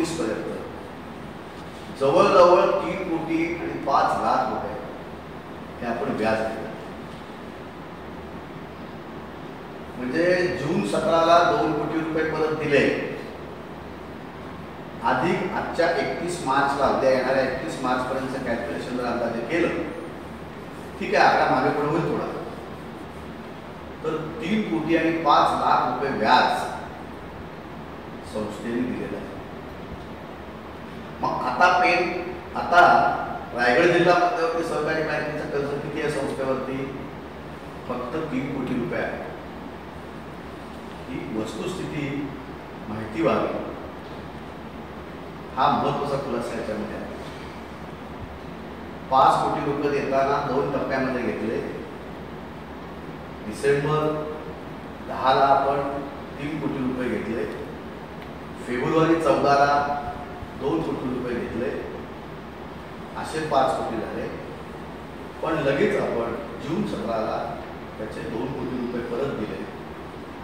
19 पर्यंत जवळजवळ 3 कोटी आणि 5 लाख रुपये हे आपण व्याज दिलं. म्हणजे जून 17ला 2 कोटी रुपये परत दिले, अधिक आजच्या 31 मार्चला उद्या येणाऱ्या 31 मार्च पर्यंतचं कॅल्क्युलेशन जर अंदाजे केलं, ठीक आहे आकडा मागे पुढे होईल थोडा, तर 3 कोटी आणि 5 लाख रुपये व्याज संस्थेने दिलेलं आहे. मग आता रायगड जिल्हा मध्यवर्ती सहकारी बँकेचं कर्ज किती आहे संस्थेवरती? फक्त 3 कोटी रुपये आहे. ही वस्तुस्थिती माहिती व्हावी हा महत्वाचा खुलासा याच्यामध्ये आहे. 5 कोटी रुपये देताना 2 टप्प्यामध्ये घेतले. डिसेंबर 10ला आपण 3 कोटी रुपये घेतले. फेब्रुवारी 14ला 2 कोटी रुपये घेतले. असे 5 कोटी झाले. पण लगेच आपण जून 17ला त्याचे 2 कोटी रुपये परत दिले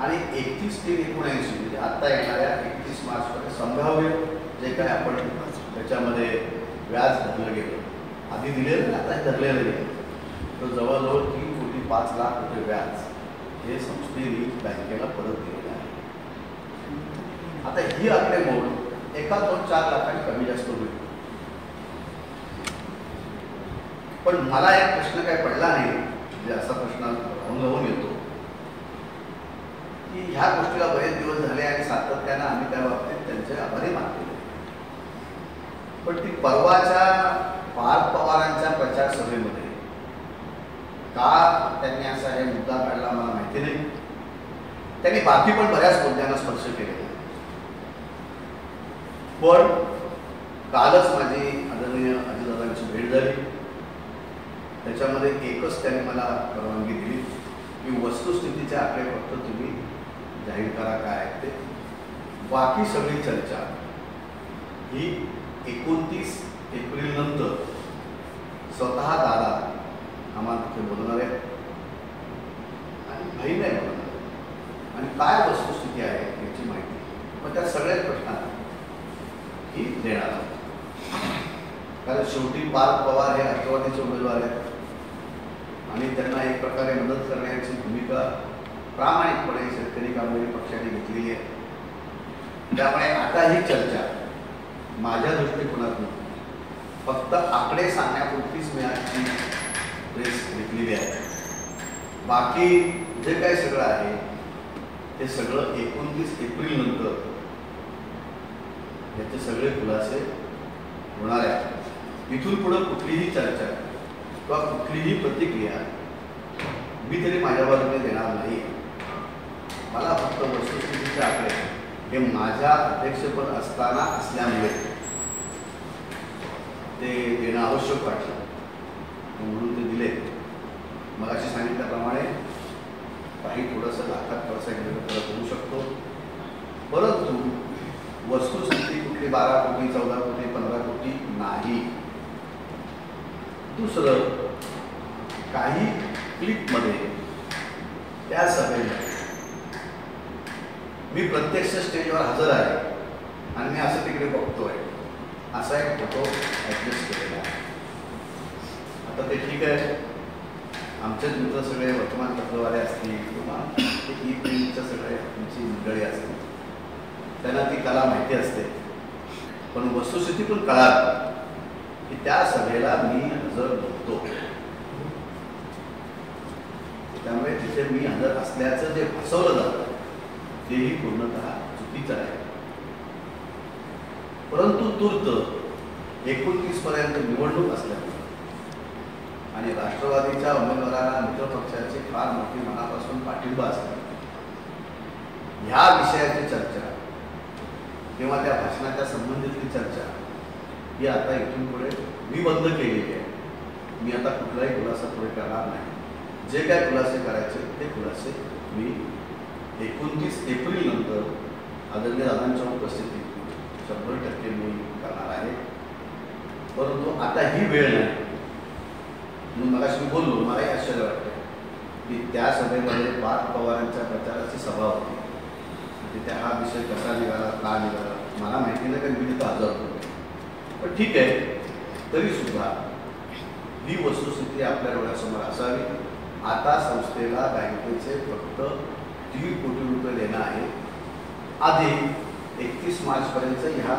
आणि 31 ते 79 म्हणजे आता येणाऱ्या 31 मार्चपर्यंत संभाव्य जे काय आपण त्याच्यामध्ये व्याज धरलं गेलं, आधी दिलेलं आता धरलेलं गेलं, तर जवळजवळ 3 कोटी 5 लाख रुपये व्याज हे संस्थेने बँकेला परत दिलेलं आहे. आता ही आकडेमोड 1, 2, 4 लाखांनी कमी जास्त होईल. पण मला एक प्रश्न काय पडला नाही, म्हणजे असा प्रश्न राहून येतो की ह्या गोष्टीला बरेच दिवस झाले आणि सातत्यानं आम्ही त्या बाबतीत त्यांचे आभारी मानले, पण ती परवाच्या पार्थ पवारांच्या प्रचार सभेमध्ये का त्यांनी असा हे मुद्दा काढला मला माहिती नाही. त्यांनी बाकी पण बऱ्याच मुद्द्यांना स्पर्श केलेला, पण कालच माझी आदरणीय अजितदादांची भेट झाली. त्याच्यामध्ये एकच त्यांनी मला परवानगी दिली की वस्तुस्थितीचे आकडे फक्त तुम्ही जाहीर करा काय आहे ते, बाकी सगळी चर्चा ही 29 एप्रिल नंतर स्वतः दादा आम्हाला तिथे बोलणार आहे आणि भाई नाही बोलणार आणि काय वस्तुस्थिती आहे याची माहिती मग त्या सगळ्याच प्रश्नांना ही देणार आहोत. कारण शेवटी पार्थ पवार हे राष्ट्रवादीचे उमेदवार आहेत आणि त्यांना एक प्रकारे मदत करण्याची भूमिका प्रामाणिकपणे शेतकरी कामगारी पक्षाने घेतलेली आहे. त्यामुळे आता ही चर्चा माझ्या दृष्टिकोनातून फक्त आकडे सांगण्यापुरतीच मी आजची प्रेस घेतलेली आहे. बाकी जे काही सगळं आहे ते सगळं 29 एप्रिल नंतर याचे सगळे खुलासे होणार आहेत. इथून पुढे कुठलीही चर्चा किंवा कुठलीही प्रतिक्रिया मी तरी माझ्या बाजूने देणार नाही. मला फक्त वस्तुस्थितीचे आकडे हे माझ्या अध्यक्षपद असताना असल्यामुळे ते देणं आवश्यक वाटलं म्हणून ते दिले. मग अशी सांगितल्याप्रमाणे काही थोडंसं लाखात परत होऊ शकतो, परंतु वस्तुस्थिती कुठली 12 कोटी 14 कोटी 15 कोटी नाही. दुसरं काही क्लिपमध्ये त्या सभेला मी प्रत्यक्ष स्टेजवर हजर आहे आणि मी असं तिकडे बघतोय असा एक फोटो ॲडजस्ट केलेला आहे. आता ते ठीक आहे, आमचेच मित्र सगळे वर्तमानपत्रवाले असतील किंवा ई प्रिंटच्या सगळे आमची मंडळी असतील, त्यांना ती कला माहिती असते. पण वस्तुस्थिती पण कळाल की त्या सभेला मी हजर होतो, त्यामुळे तिथे मी हजर असल्याचं जे फसवलं जातं तेही पूर्णतः चुकीचं आहे. परंतु तूर्त 29 पर्यंत निवडणूक असल्यामुळे आणि राष्ट्रवादीच्या उमेदवाराला मित्रपक्षाची फार मोठी मनापासून पाठिंबा असतात, ह्या विषयाची चर्चा किंवा त्या भाषणाच्या संबंधितली चर्चा ही आता इथून पुढे मी बंद केलेली आहे. मी आता कुठलाही खुलासा पुढे करणार नाही. जे काय खुलासे करायचे ते खुलासे मी 29 एप्रिल नंतर आदरणीय दादांच्या उपस्थितीत 100% मी करणार आहे. परंतु आता ही वेळ नाही. म्हणून मगाशी मी बोललो, मलाही आश्चर्य वाटतं की त्या सभेमध्ये पार्थ पवारांच्या प्रचाराची सभा होती, तिथे हा विषय कसा निघाला, का निघाला मला माहिती नाही, कारण मी तिथं हजर होतो. पण ठीक आहे, तरीसुद्धा ही वस्तुस्थिती आपल्या डोळ्यासमोर असावी. आता संस्थेला बँकेचे फक्त 1.5 कोटी रुपये देणं आहे. आधी 31 मार्चपर्यंत ह्या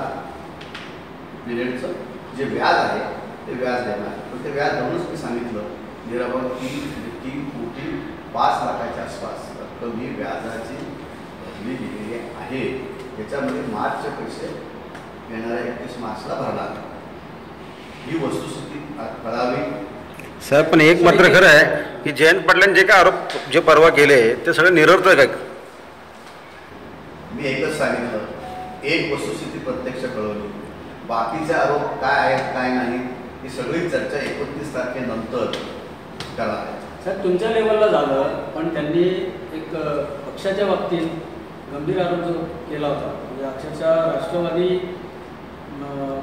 पिरियडचं जे व्याज आहे ते व्याज देणार आहे. पण ते व्याज देऊनच मी सांगितलं निराबाद 3 कोटी 5 लाखाच्या आसपास रक्कम ही व्याजाची भरली गेलेली आहे. त्याच्यामध्ये मार्चचे पैसे येणाऱ्या 31 मार्चला भरणार. ही वस्तुस्थिती कळावी. साहेब, पण एक मात्र खरं आहे की जयंत पाटलांनी जे काय आरोप जे परवा केले ते सगळे निरर्थक आहे. मी एकच सांगितलं, एक वस्तुस्थिती प्रत्यक्ष कळवली. बाकीचे आरोप काय आहेत काय नाही ही सगळी चर्चा 29 तारखेनंतर करणार आहे. साहेब, तुमच्या लेवलला झालं, पण त्यांनी एक पक्षाच्या बाबतीत गंभीर आरोप जो केला होता, म्हणजे अक्षरशः राष्ट्रवादी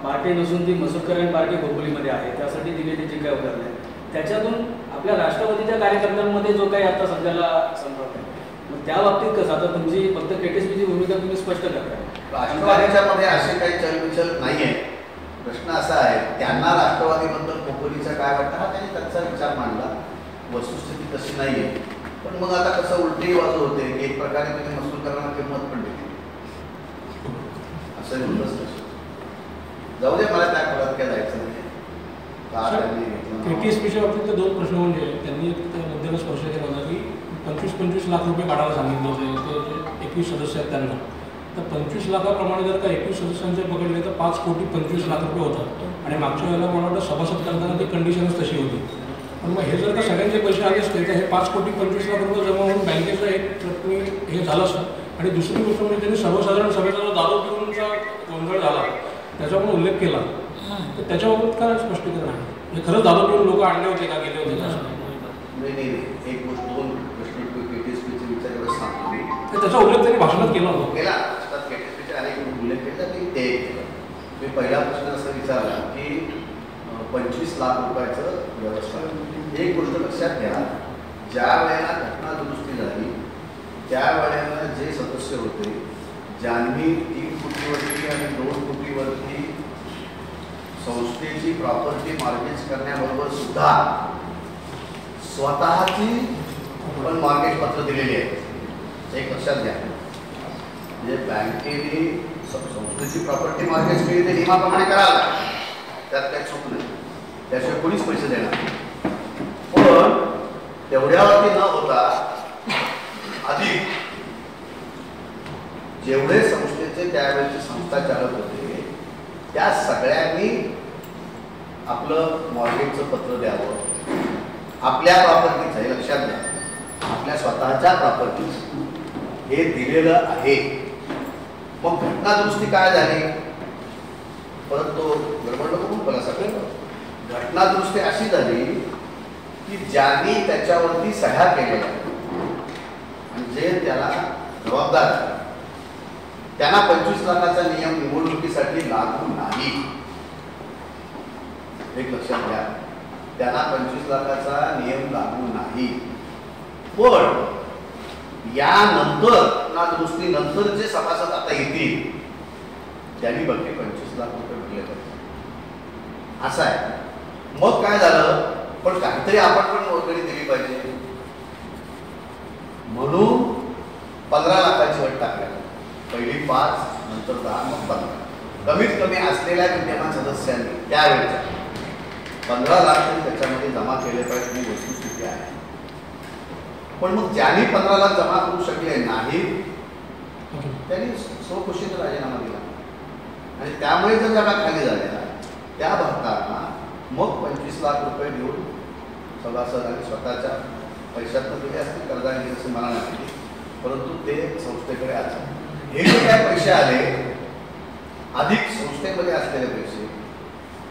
पार्टी नसून ती मसुरकरण पार्टी खोपोलीमध्ये आहे, त्यासाठी दिलेली जी काय उदाहरण आहे त्याच्यातून आपल्या राष्ट्रवादीच्या कार्यकर्त्यांमध्ये जो काही आता सध्याला संपर्क आहे, मग त्या बाबतीत कसं आता तुमची फक्त केटीसीची भूमिका तुम्ही स्पष्ट करताय. राष्ट्रवादीच्या मध्ये असे काही चलबिचल नाही आहे. प्रश्न असा आहे, त्यांना राष्ट्रवादीबद्दल खोपोलीचं काय वाटतं हा त्यांनी त्यांचा विचार मांडला. वस्तुस्थिती तशी नाही आहे. पण मग आता कसं उलटी बाजू होते की एक प्रकारे तुम्ही मसुरकरांना किंमत पण दिली असं होतच. जाऊ दे, मला त्या खोलात काय जायचं नाही. केटीएसपीच्या बाबतीत 2 प्रश्न म्हणजे त्यांनी मुद्द्याला स्पर्श केला होता की 25-25 लाख रुपये काढायला सांगितलं होतं. ते 21 सदस्य आहेत त्यांना, तर 25 लाखाप्रमाणे जर का 21 सदस्यांचे पकडले तर 5 कोटी 25 लाख रुपये होतात. आणि मागच्या वेळेला मला वाटतं सभासद करताना ती कंडिशनच तशी होती. पण मग हे जर का सगळ्यांचे पैसे आले असते तर हे 5 कोटी 25 लाख रुपये जमा होऊन बँकेचं एक रकमी हे झालं असतं. आणि दुसरी गोष्ट म्हणजे त्यांनी सर्वसाधारण सभेचा दारू पिऊनचा गोंधळ झाला त्याचा पण उल्लेख केला, तर त्याच्याबाबत काय स्पष्टीकरण आहे? म्हणजे खरंच दारू पिऊन लोक आणले होते का, गेले होते का? नाही, एक गोष्ट 2 प्रश्न केटीएसपीचे विचार एवढं सांगतो मी. त्याचा उल्लेख त्यांनी भाषणात केला होता. केला असतात केटीएसपीचे अनेक उल्लेख केला की ते केलं. मी पहिला प्रश्न असा विचारला की 25 लाख रुपयाचं व्यवस्थापन. एक गोष्ट लक्षात घ्या, ज्या वेळेला घटना दुरुस्ती झाली त्यावेळेला जे सदस्य होते ज्यांनी 3 कोटीवरती आणि 2 कोटीवरती संस्थेची प्रॉपर्टी मॉर्गेज करण्याबरोबर सुद्धा स्वतःची पण मॉर्गेज पत्र दिलेली आहे. एक लक्षात घ्या, म्हणजे बँकेने संस्थेची प्रॉपर्टी मॉर्गेज केली ते नियमाप्रमाणे करायला, त्यात काही चूक नाही, त्याशिवाय कोणीच पैसे देणार. पण तेवढ्यावरती न होता अधिक जेवढे संस्थेचे त्यावेळेचे संस्था चालक होते त्या सगळ्यांनी आपलं मॉर्गेजचं पत्र द्यावं. आपल्या प्रॉपर्टीचं, हे लक्षात घ्या, आपल्या स्वतःच्या प्रॉपर्टीचं हे दिलेलं आहे. मग घटना दुरुस्ती काय झाली, परत तो गडबड नको मला सगळं. घटना दुरुस्ती अशी झाली की ज्यांनी त्याच्यावरती सह्या केलेल्या आणि जे त्याला जबाबदार त्यांना 25 लाखाचा नियम निवडणुकीसाठी लागू नाही. एक लक्षात घ्या, त्यांना 25 लाखाचा नियम लागू नाही. पण यानंतर ना दुरुस्तीनंतर जे सभासद आता येतील त्यांनी बघे 25 लाख रुपये भरले पाहिजे असं आहे. मग काय झालं, पण काहीतरी आपण पण वर्गणी दिली पाहिजे म्हणून 15 लाखाची अट टाकल्या. पहिली 5, नंतर 10, मग 15. कमीत कमी असलेल्या विद्यमान सदस्यांनी त्यावेळेच्या 15 लाख त्याच्यामध्ये जमा केले पाहिजे ही वस्तुस्थिती आहे. पण मग ज्यांनी 15 लाख जमा करू शकले नाही त्यांनी स्वखुशीने राजीनामा दिला आणि त्यामुळे जर जागा खाली झाल्या त्या भरताना मग 25 लाख रुपये देऊन सभासद आणि स्वतःच्या पैशातून दिले असतील, कर्जाने दिले असं मला नाही, परंतु ते संस्थेकडे आले. हे जे काय पैसे आले अधिक संस्थेमध्ये असलेले पैसे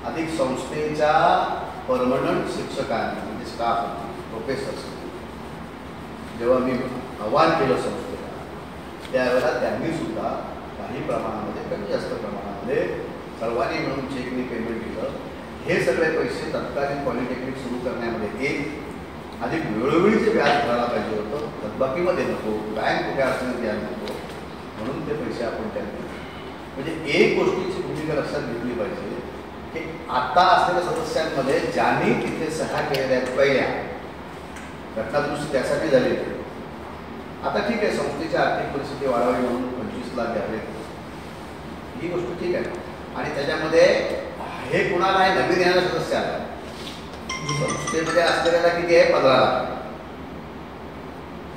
अधिक संस्थेच्या परमनंट शिक्षकांनी म्हणजे स्टाफ प्रोफेसर्स जेव्हा मी आव्हान केलं संस्थेला त्यावेळेला त्यांनी सुद्धा काही प्रमाणामध्ये कमी जास्त प्रमाणामध्ये सर्वांनी मिळून चेकनी पेमेंट दिलं. हे सगळे पैसे तत्कालीन पॉलिटेक्निक सुरू करण्यामध्ये अधिक वेळोवेळी जे व्याज भरायला पाहिजे होतं थकबाकीमध्ये नको, बँक कुठे असण्यात द्यायला नको म्हणून ते पैसे आपण त्यांनी म्हणजे एक गोष्टीची भूमिका लक्षात घेतली पाहिजे की आता असलेल्या सदस्यांमध्ये ज्यांनी तिथे सह्या केलेल्या आहेत पहिल्या घटनादुरुस्ती त्यासाठी झाली. आता ठीक आहे, संस्थेची आर्थिक परिस्थिती वाढवावी म्हणून 25 लाख द्यावे, ही गोष्ट ठीक आहे. आणि त्याच्यामध्ये हे कुणाला आहे, नवीन येणारा सदस्य आला संस्थेमध्ये असलेल्याला किती आहे, 15 लाख.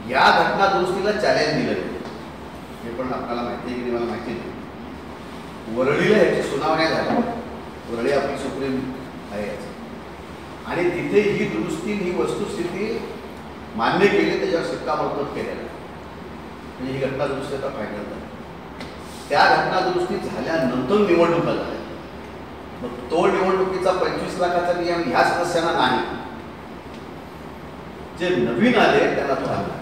या घटना दुरुस्तीला चॅलेंज दिलं हे पण आपल्याला माहिती आहे की मला माहिती नाही. वरळीला याची सुनावण्या झाल्या, वरळी आपली सुप्रीम आहे आणि तिथे ही दुरुस्ती ही वस्तुस्थिती मान्य केली, त्याच्यावर शिक्कामोर्तब केलेला म्हणजे ही घटना दुरुस्ती आता फायनल झाली. त्या घटना दुरुस्ती झाल्यानंतर निवडणुका झाल्या. मग तो निवडणुकीचा 25 लाखाचा नियम ह्या सदस्यांना नाही, जे नवीन आले त्यांना तो आला.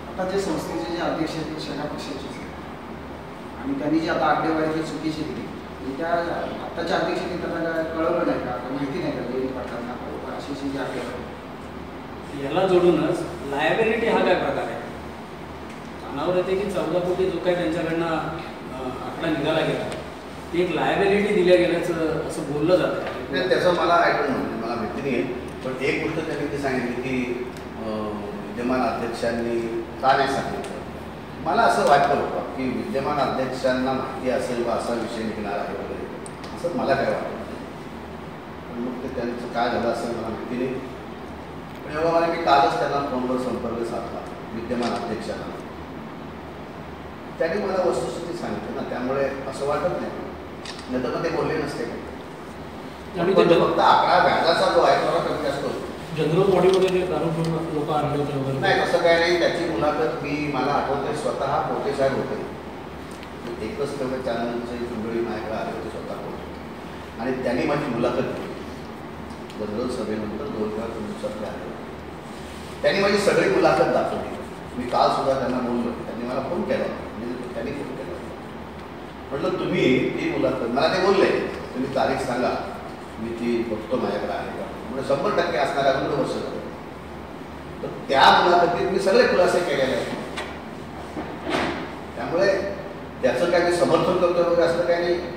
आता जे संस्थेचे जे अध्यक्ष आहेत सगळ्या पक्षाचे आणि त्यांनी जी आता आकडेवारी चुकीची दिली त्या आत्ताच्या अध्यक्षांनी त्यांना कळवलं नाही का, माहिती नाही का जयंत पाटलांना अशी जी आकडेवारी. याला जोडूनच लायबिलिटी हा काय प्रकार आहे. कानावर येते की 14 कोटी जो काय त्यांच्याकडनं आकडा निघाला गेला ती एक लायबिलिटी दिल्या गेल्याचं असं बोललं जातं. त्याचं मला ऐकून म्हणजे मला माहिती नाही आहे, पण एक गोष्ट त्यांनी ती सांगितली की विद्यमान अध्यक्षांनी का नाही सांगितलं. मला असं वाटतं होतं की विद्यमान अध्यक्षांना माहिती असेल वा असा विषय निघणार आहे वगैरे असं मला काय वाटतं. पण मग ते त्यांचं काय झालं असेल मला माहिती नाही. पण एवढं मला मी कालच त्यांना फोनवर संपर्क साधला विद्यमान अध्यक्षांना, त्यांनी मला वस्तुस्थिती सांगितली ना, त्यामुळे असं वाटत नाही तर मग ते बोलले नसते का. फक्त आकडा व्याजाचा जो आहे थोडा कमी जास्त होतो. जनरल बॉडीमध्ये जे दारू पिऊन लोक आणले होते वगैरे नाही तसं काय नाही. त्याची मुलाखत मी मला आठवते स्वतः पोटे साहेब होते, एकच तेवढे चॅनलचे मंडळी माझ्याकडे आले होते स्वतः पोटे आणि त्यांनी माझी मुलाखत घेतली. जनरल सभेनंतर 2 किंवा 3 दिवसात आले. त्यांनी माझी सगळी मुलाखत दाखवली. मी काल सुद्धा त्यांना बोललो, त्यांनी मला फोन केला म्हणजे त्यांनी फोन केला. म्हटलं तुम्ही ती मुलाखत मला ते बोलले तुम्ही तारीख सांगा मी ती बघतो माझ्याकडे आहे का. म्हणजे 100% असणार आहे 2 वर्ष झालं. तर त्या मुलाखतीत मी सगळे खुलासे केलेले आहेत. त्यामुळे त्याचं काय मी समर्थन करतो वगैरे असं काही नाही.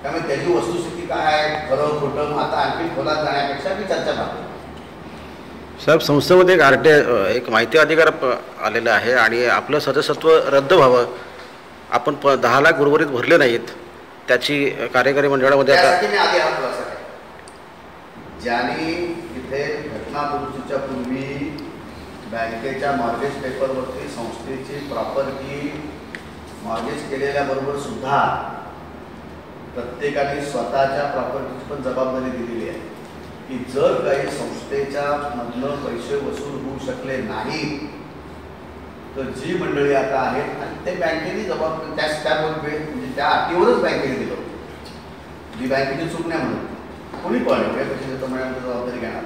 त्यामुळे त्याची वस्तुस्थिती काय आहे, खरं खोटं, मग आता आणखी खोलात जाण्यापेक्षा मी चर्चा करतो. साहेब, संस्थेमध्ये एक माहिती अधिकार आलेला आहे आणि आपलं सदस्यत्व रद्द व्हावं, आपण 10 लाख उर्वरित भरले नाहीत, त्याची कार्यकारी मंडळामध्ये त्यासाठी मी आधी हा खुलासा केला. ज्यांनी तिथे घटना दुरुस्तीच्या पूर्वी बँकेच्या मॉर्गेज पेपरवरती संस्थेची प्रॉपर्टी मॉर्गेज केलेल्याबरोबर सुद्धा प्रत्येकाने स्वतःच्या प्रॉपर्टीची पण जबाबदारी दिलेली आहे की जर काही संस्थेच्या मधनं पैसे वसूल होऊ शकले नाही तर जी मंडळी आता आहेत आणि ते बँकेने जबाबदारी म्हणजे त्या अटीवरच बँकेने दिलं होतं. जी बँकेची चूक नाही म्हणून कोणी पण पैसे देतो म्हणून जबाबदारी घेणार,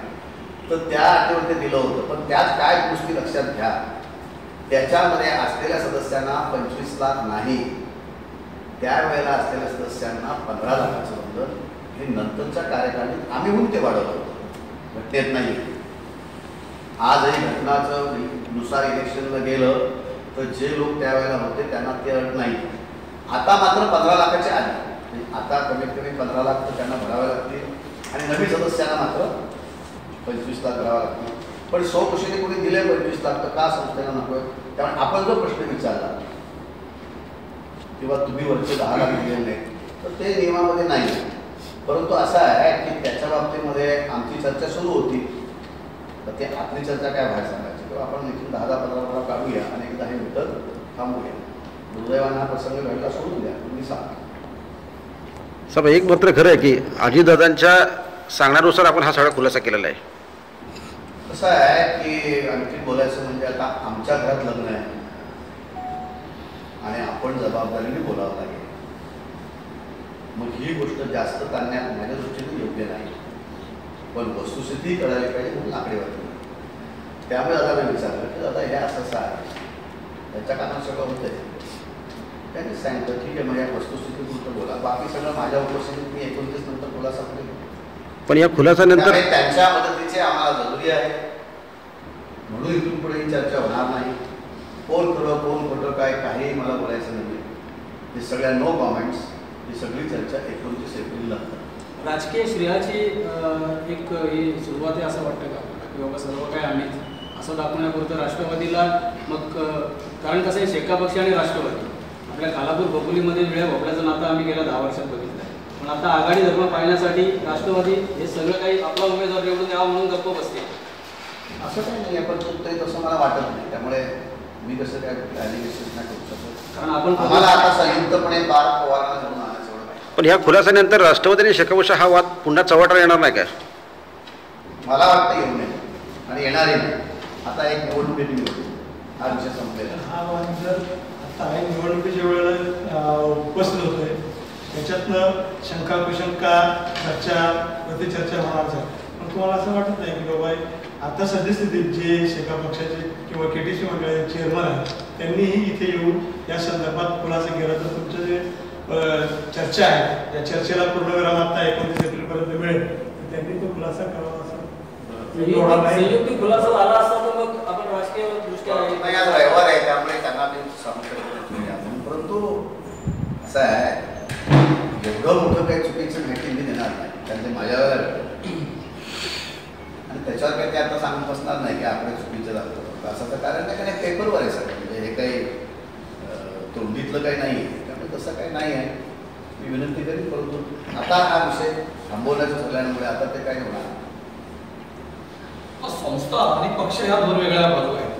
तर त्या अटीवर ते दिलं होतं. पण त्यात काय गोष्टी लक्षात घ्या, त्याच्यामध्ये असलेल्या सदस्यांना 25 लाख नाही, त्यावेळेला असलेल्या सदस्यांना 15 लाखाचं बंधन हे नंतरच्या कार्यकाळात आम्ही म्हणून ते वाढवलं होतं, घटनेत नाही. आजही घटनाचं नुसार इलेक्शनला गेलं तर जे लोक त्यावेळेला होते त्यांना ते अट नाही. आता मात्र 15 लाखाचे आले, आता कमीत कमी 15 लाख तर त्यांना भरावे लागतील आणि नवीन सदस्यांना मात्र 25 लाख भरावे लागतील. पण स्वखुशीने कोणी दिले 25 लाख तर का संस्थेला नको आहे. त्यामुळे आपण जो प्रश्न विचारला किंवा तुम्ही वरचे 10 लाख दिले नाही तर ते नियमामध्ये नाही. परंतु असं आहे की त्याच्या बाबतीमध्ये आमची चर्चा सुरू होती, तर ते आपली चर्चा काय बाहेर सांगायची किंवा आपण इथून 10-15 काढूया आणि एकदा हे मीटर थांबूया. दुर्दैवाने हा प्रसंग घडला, सोडून द्या, तुम्ही सांगा. साहेब, एक मात्र खरं आहे की अजितदादांच्या सांगण्यानुसार आपण हा सगळा खुलासा केलेला आहे. कसं आहे की आणखी बोलायचं म्हणजे आता आमच्या घरात लग्न आहे आणि आपण जबाबदारीने बोलावं लागेल. मग ही गोष्ट जास्त ताणण्यात माझ्या दृष्टीने योग्य नाही, पण वस्तुस्थिती कळायला पाहिजे म्हणून आकडेवारी. त्यामुळे दादा मी विचारलं की दादा हे असं आहे, त्याच्या कानात सगळं होतंय. त्यांनी सांगितलं ठीक आहे, मग या वस्तुस्थितीपुरतं बोला, बाकी सगळं माझ्या उपस्थितीत मी 29 नंतर खुलासा करेल. पण या खुलासानंतर त्यांच्या मदतीचे आम्हाला जरुरी आहे. म्हणून इथून पुढे ही चर्चा होणार नाही. कोण खरं कोण खोटं काय काही मला बोलायचं नाही. हे सगळ्या नो कॉमेंट्स. ही सगळी चर्चा 29 एप्रिलला. राजकीय श्रेयाची एक ही सुरुवात आहे असं वाटतं का की बाबा सर्व काय आम्हीच असं दाखवण्यापुरतं राष्ट्रवादीला मग कारण कसं आहे शेका पक्ष आणि राष्ट्रवादी आपल्या खालापूर भोपोलीमध्ये वेळा भोपळ्याचं नातं आम्ही गेल्या 10 वर्षात बघितलं आहे. पण आता आघाडी धर्म पाळण्यासाठी राष्ट्रवादी हे सगळं काही आपला उमेदवार निवडून यावा म्हणून गप्प बसते. असं काही नाही आहे. पण चुकतंय तसं मला वाटत नाही. त्यामुळे मी कसं काय ॲलिगेशन नाही करू शकत. कारण आपण आम्हाला आता संयुक्तपणे पार्थ पवारांना घेऊन आणायचं एवढं माहिती. पण ह्या खुलासानंतर राष्ट्रवादी आणि शेकापक्ष हा वाद पुन्हा चव्हाट्याला येणार नाही काय? मला वाटतं येऊ नये आणि येणारही नाही. आता एक निवडणुकीची होती. हा विषय संपलेला. हा वाद जर आता निवडणुकीच्या वेळेला उपस्थित होतोय त्याच्यातनं शंका कुशंका चर्चा प्रतिचर्चा होणारच आहे. पण तुम्हाला असं वाटत नाही की बाबा आता सद्यस्थितीत जे शेका पक्षाचे किंवा KTC मंडळाचे चेअरमन आहेत त्यांनीही इथे येऊन या संदर्भात खुलासा केला तर तुमचं जे चर्चा आहे या चर्चेला पूर्णविराम आता 29 एप्रिलपर्यंत मिळेल तर त्यांनी तो खुलासा करावा असं संयुक्त खुलासा झाला असता तर मग आपण राजकीय दृष्ट्या आज रविवार आहे त्यामुळे त्यांना मी सांगू शकत नाही. परंतु असं आहे एवढं मोठं काही चुकीचं माहिती मी देणार नाही. त्यांचे माझ्यावर आणि त्याच्यावर काही ते आता सांगून बसणार नाही की आपण चुकीचं दाखवतो असं तर कारण नाही. कारण पेपरवर आहे सगळं. म्हणजे हे काही तोंडीतलं काही नाही आहे. त्यामुळे तसं काही नाही आहे. मी विनंती करीन. परंतु आता हा विषय थांबवण्याचं झाल्यामुळे आता ते काही होणार. संस्था आणि पक्ष ह्या दोन वेगळ्या बाजू आहेत.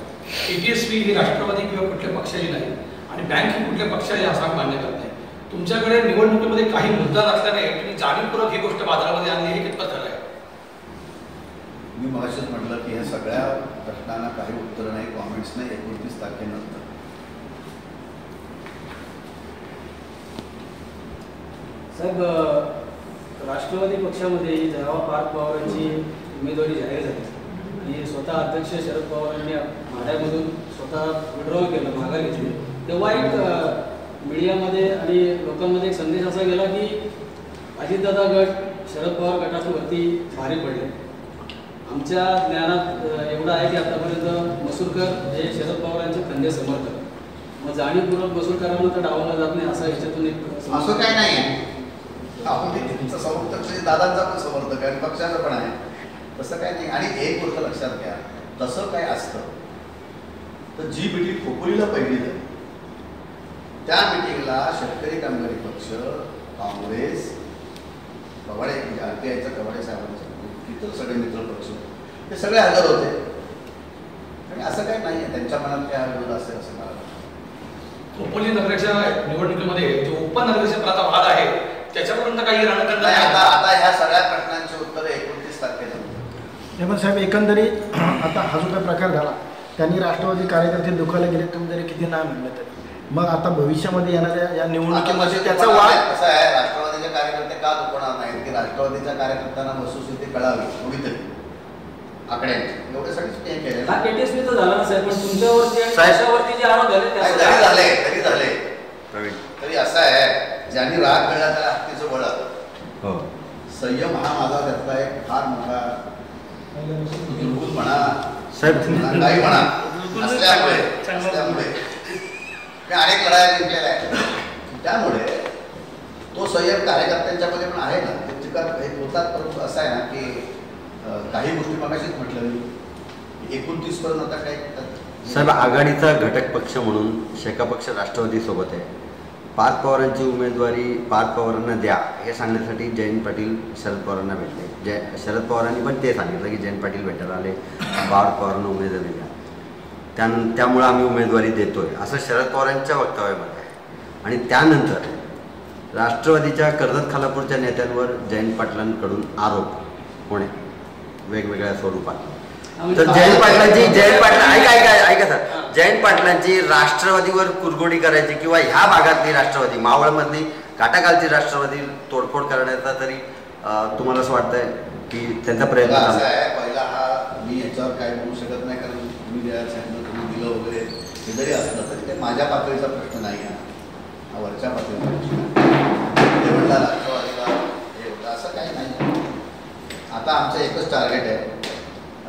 ATSP ही राष्ट्रवादी किंवा कुठल्या पक्षाची नाही आणि बँक ही कुठल्या पक्षाची असा मान्य करत नाही. तुमच्याकडे निवडणुकीमध्ये काही मुद्दा नसल्याने तुम्ही जाणीवपूर्वक ही गोष्ट बाजारामध्ये आणली हे कितपत खरं आहे? मी मगाशीच म्हटलं की ह्या सगळ्या प्रश्नांना काही उत्तर नाही, कॉमेंट्स नाही. 29 तारखेनंतर साहेब राष्ट्रवादी पक्षामध्ये जेव्हा पार्थ पवारांची उमेदवारी जाहीर झाली आणि स्वतः अध्यक्ष शरद पवारांनी माढ्यामधून स्वतः विड्रॉल केलं, माघार घेतली, तेव्हा एक मीडियामध्ये आणि लोकांमध्ये एक संदेश असा गेला की अजितदादा गट शरद पवार गटाच्या वरती भारी पडले. आमच्या ज्ञानात एवढं आहे की आतापर्यंत मसूरकर हे शरद पवारांचे खंदे समर्थक. मग जाणीवपूर्वक मसूरकरांना तर डावलं जात नाही असं ह्याच्यातून एक असं काही नाही आहे. आपण त्यांचं समर्थक दादांचा पण समर्थक आहे आणि पक्षाचा पण आहे. तसं काही नाही. आणि एक गोष्ट लक्षात घ्या, तसं काय असतं तर जी मिटिंग खोपोलीला पहिली झाली त्या मिटिंगला शेतकरी कामगारी पक्ष, काँग्रेस, कवाडे म्हणजे RTIच्या कवाडे साहेबांचं इतर सगळे मित्र पक्ष ते सगळे हजर होते. आणि असं काही नाही आहे त्यांच्या मनात काय विरोध असेल असं मला वाटतं. खोपोली नगराच्या निवडणुकीमध्ये जो उपनगराचा वाद आहे त्याच्यापर्यंत काही रणकंड नाही. आता ह्या सगळ्या प्रश्नांची उत्तरं 29 तारखेला. हेमंत साहेब एकंदरीत आता हा जो काही प्रकार झाला त्यांनी राष्ट्रवादी कार्यकर्ते दुखायला गेले तुम्ही जरी किती नाही म्हणलं तरी मग आता भविष्यामध्ये येणाऱ्या या निवडणुकीमध्ये त्याचा वाद कसं आहे, राष्ट्रवादीचे कार्यकर्ते का दुखवणार नाहीत की राष्ट्रवादीच्या कार्यकर्त्यांना वस्तुस्थिती कळावी थोडीतरी आकड्यांची एवढ्यासाठीच ते केले ना. KTSP तर झाला ना साहेब, पण तुमच्यावरती आणि साहेब. त्याच्यावरती जे आरोप झाले तरी झाले तरी असं आहे ज्यांनी राग मिळाला त्याला हत्तीचं बळ आलं. संयम हा माझा त्यातला एक फार मोठा दुर्गुण म्हणा काही म्हणा असल्यामुळे मी अनेक लढाया जिंकलेल्या आहेत. त्यामुळे तो संयम कार्यकर्त्यांच्यामध्ये पण आहे ना. ते होतात. परंतु असं आहे ना की काही गोष्टी मगाशीच म्हटलं मी 29 पर्यंत आता काही साहेब आघाडीचा घटक पक्ष म्हणून शेका पक्ष राष्ट्रवादी सोबत आहे. पार्थ पवारांची उमेदवारी पार्थ पवारांना द्या हे सांगण्यासाठी जयंत पाटील शरद पवारांना भेटले. शरद पवारांनी पण ते सांगितलं की जयंत पाटील भेटायला आले, पार्थ पवारांना उमेदवारी द्या, त्यामुळं आम्ही उमेदवारी देतोय असं शरद पवारांच्या वक्तव्यामध्ये आहे. आणि त्यानंतर राष्ट्रवादीच्या कर्जत खालापूरच्या नेत्यांवर जयंत पाटलांकडून आरोप होणे वेगवेगळ्या स्वरूपात. तर जयंत पाटलांची ऐका सर, जयंत पाटलांची राष्ट्रवादीवर कुरघोडी करायची किंवा ह्या भागातली राष्ट्रवादी मावळमधली काटाकालची राष्ट्रवादी तोडफोड करण्याचा तरी तुम्हाला असं वाटतंय की त्यांचा प्रयत्न असं आहे. पहिला हा मी याच्यावर काय बोलू शकत नाही कारण तुम्ही ज्या सांगितलं तुम्ही दिलं वगैरे हे जरी असलं तरी ते माझ्या पातळीचा प्रश्न नाही आहे. हा वरच्या पातळीचा प्रश्न ते म्हणला राष्ट्रवादीला हे होतं असं काही नाही. आता आमचं एकच टार्गेट आहे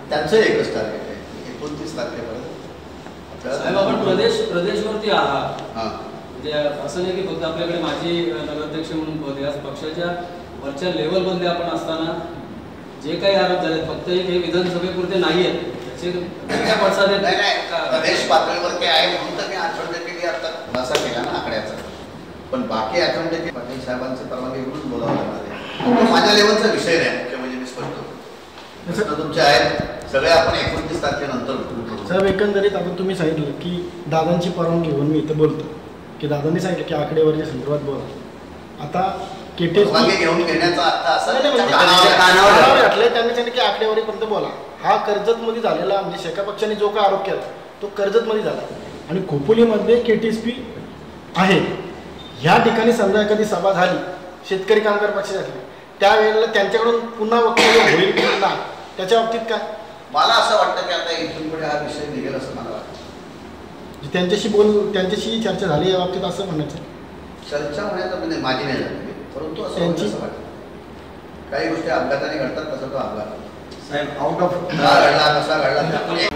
त्यांचं एकच टार्गेट आहे 29 तारखेपर्यंत साहेब आपण प्रदेशवरती आहात, हां म्हणजे असं नाही की फक्त आपल्याकडे माजी नगराध्यक्ष म्हणून पद आहे. आज पक्षाच्या वरच्या लेवलमध्ये आपण असताना जे काही आरोप झाले फक्त एक हे विधानसभेपुरते नाही आहेत, त्याचे वेगळ्या पडसाद नाही नाही आहेत. प्रदेश पातळीवरती आहे म्हणून तर मी आठवडे केली आता खुलासा केला ना आकड्याचा. पण बाकी आठवडे पाटील साहेबांचे परवानगी घेऊन बोलावं लागणार आहे. तो माझ्या लेवलचा विषय नाही, मुख्य म्हणजे मी स्पष्ट होतो. तुमचे आहेत सगळे आपण 29 तारखेनंतर बोलू. साहेब एकंदरीत आता तुम्ही सांगितलं की दादांची परवानगी घेऊन मी इथं बोलतो की दादांनी सांगितलं की आकडेवारीच्या संदर्भात बोला. आता परवानगी घेऊन घेण्याचा अर्थ असा कानावर घातलंय त्यांनी सांगितलं की आकडेवारीपर्यंत बोला. हा कर्जतमध्ये झालेला म्हणजे शेका पक्षाने जो काय आरोप केला तो कर्जतमध्ये झाला आणि खोपोलीमध्ये KTSP आहे. ह्या ठिकाणी समजा एखादी सभा झाली शेतकरी कामगार पक्षासाठी त्यावेळेला त्यांच्याकडून पुन्हा वक्तव्य होईल पुन्हा त्याच्या बाबतीत काय? मला असं वाटतं की आता इथून पुढे हा विषय निघेल असं मला वाटतं. त्यांच्याशी चर्चा झाली या बाबतीत असं म्हणायचं? चर्चा होण्याचं म्हणजे माझी नाही झाली, परंतु असं होतं असं वाटतं. काही गोष्टी अपघाताने घडतात, तसा तो अपघात साहेब आउट ऑफ कसा घडला